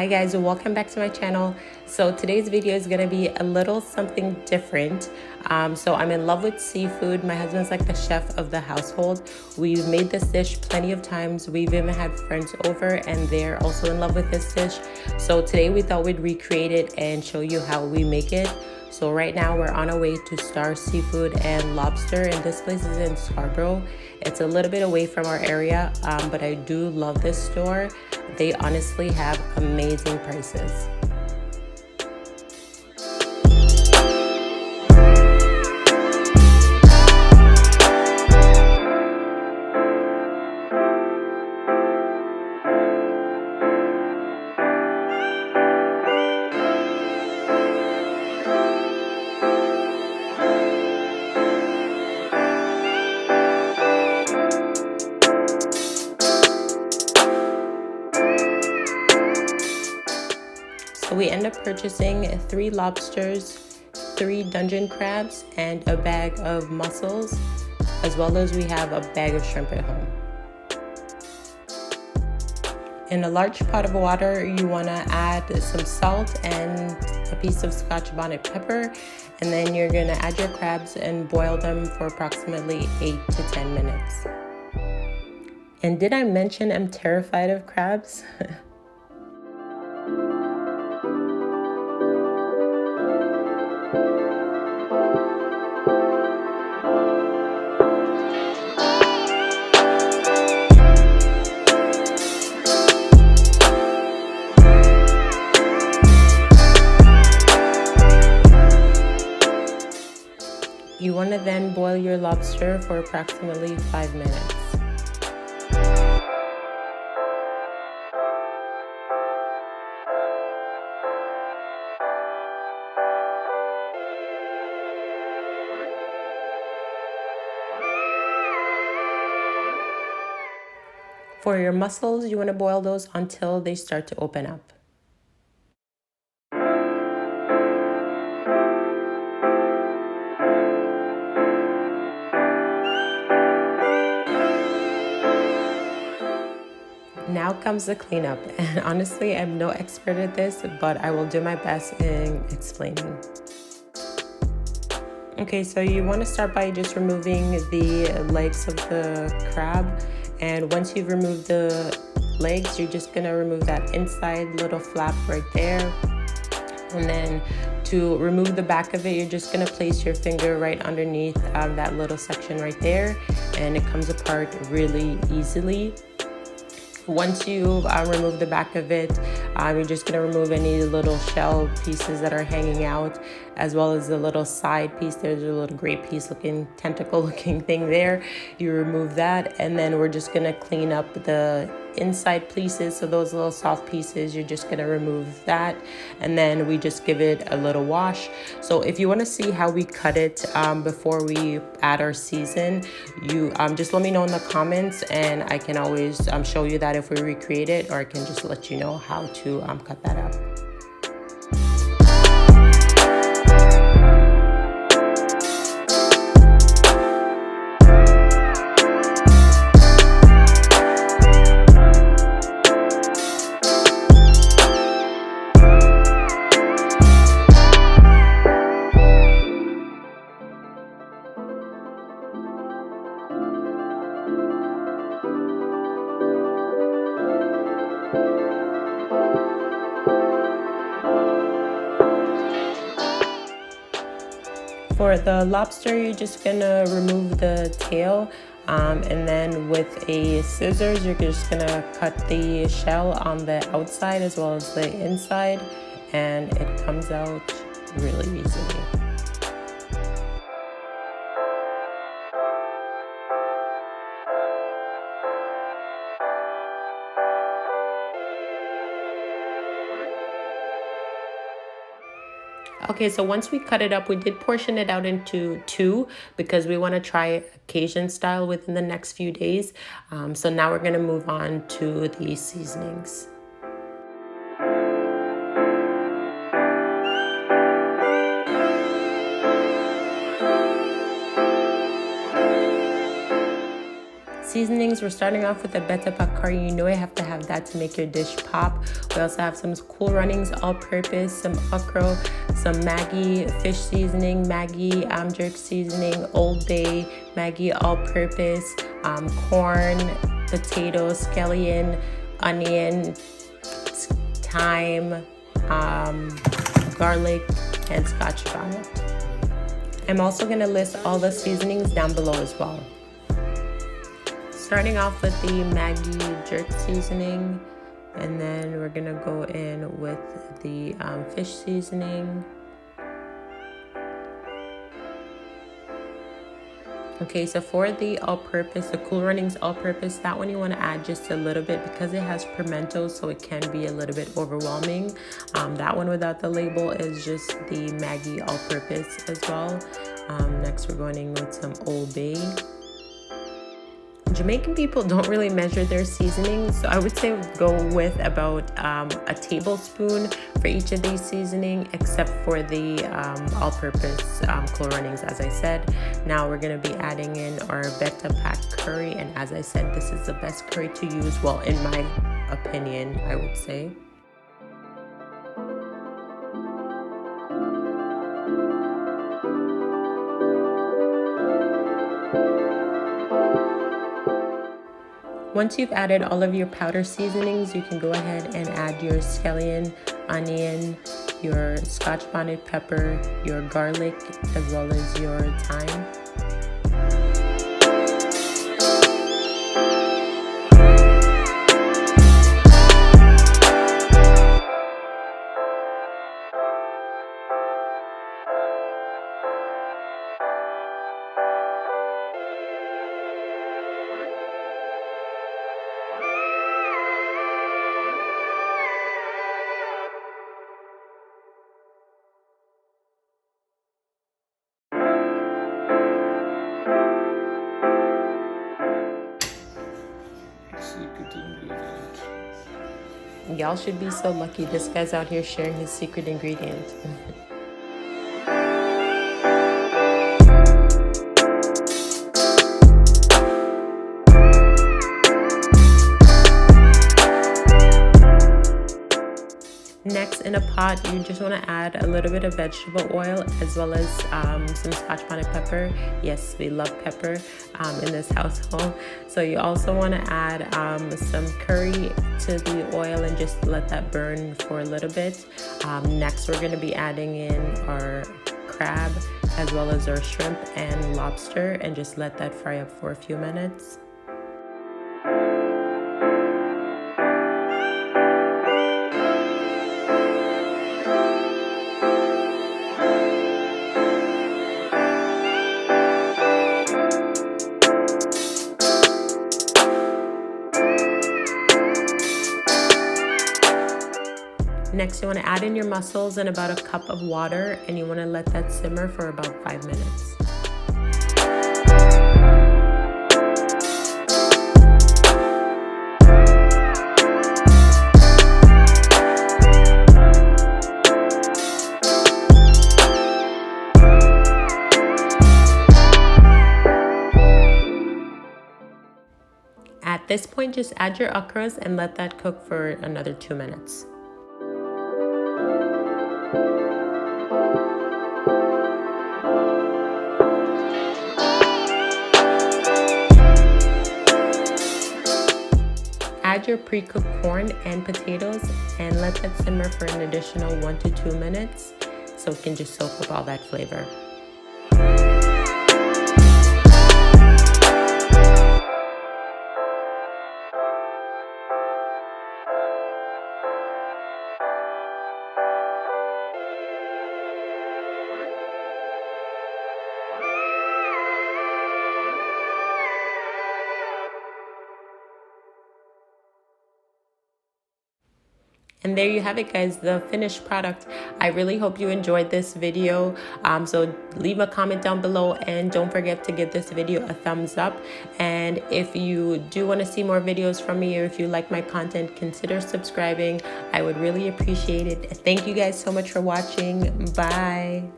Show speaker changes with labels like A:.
A: Hi guys, welcome back to my channel. So today's video is gonna be a little something different. So I'm in love with seafood. My husband's like the chef of the household. We've made this dish plenty of times. We've even had friends over and they're also in love with this dish. So today we thought we'd recreate it and show you how we make it. So right now we're on our way to Star Seafood and Lobster, and this place is in Scarborough. It's a little bit away from our area, but I do love this store. They honestly have amazing prices. So we end up purchasing 3 lobsters, 3 dungeon crabs, and a bag of mussels, as well as we have a bag of shrimp at home. In a large pot of water, you want to add some salt and a piece of Scotch bonnet pepper, and then you're going to add your crabs and boil them for approximately 8 to 10 minutes. And did I mention I'm terrified of crabs? You want to then boil your lobster for approximately 5 minutes. For your mussels, you want to boil those until they start to open up. Now comes the cleanup, and honestly, I'm no expert at this, but I will do my best in explaining. Okay, so you want to start by just removing the legs of the crab, and once you've removed the legs, you're just going to remove that inside little flap right there. And then to remove the back of it, you're just going to place your finger right underneath that little section right there, and it comes apart really easily. Once you remove the back of it, you're just going to remove any little shell pieces that are hanging out, as well as the little side piece. There's a little gray piece looking, tentacle looking thing there. You remove that, and then we're just going to clean up the inside pieces. So those little soft pieces, you're just going to remove that, and then we just give it a little wash. So if you want to see how we cut it before we add our season, you just let me know in the comments, and I can always show you that if we recreate it, or I can just let you know how to cut that up. For the lobster, you're just gonna remove the tail, and then with a scissors, you're just gonna cut the shell on the outside as well as the inside, and it comes out really easily. Okay, so once we cut it up, we did portion it out into 2 because we want to try Cajun style within the next few days. So now we're going to move on to the seasonings. seasonings, we're starting off with the PAC Curry. You know I have to have that to make your dish pop. We also have some Cool Runnings All Purpose, some Okra, some Maggi Fish seasoning, Maggi Jerk seasoning, Old Bay, Maggi All Purpose, corn, potatoes, scallion, onion, thyme, garlic, and Scotch bonnet. I'm also going to list all the seasonings down below as well. Starting off with the Maggi Jerk seasoning, and then we're going to go in with the fish seasoning. Okay, so for the all-purpose, the Cool Runnings all-purpose, that one you want to add just a little bit because it has pimento, so it can be a little bit overwhelming. That one without the label is just the Maggi all-purpose as well. Next, we're going in with some Old Bay. Jamaican people don't really measure their seasonings, so I would say go with about a tablespoon for each of these seasoning, except for the all-purpose Cool Runnings, as I said. Now we're going to be adding in our PAC Curry, and as I said, this is the best curry to use, well, in my opinion, I would say. Once you've added all of your powder seasonings, you can go ahead and add your scallion, onion, your Scotch bonnet pepper, your garlic, as well as your thyme. Y'all should be so lucky this guy's out here sharing his secret ingredient. Next, in a pot, you just want to add a little bit of vegetable oil as well as some Scotch bonnet pepper. Yes, we love pepper in this household. So you also want to add some curry to the oil and just let that burn for a little bit. Next, we're going to be adding in our crab as well as our shrimp and lobster, and just let that fry up for a few minutes. Next, you want to add in your mussels and about a cup of water, and you want to let that simmer for about 5 minutes. At this point, just add your okras and let that cook for another 2 minutes. Add your pre-cooked corn and potatoes and let that simmer for an additional 1 to 2 minutes so it can just soak up all that flavor. And there you have it, guys, the finished product. I really hope you enjoyed this video. So leave a comment down below and don't forget to give this video a thumbs up. And if you do want to see more videos from me, or if you like my content, consider subscribing. I would really appreciate it. Thank you guys so much for watching. Bye.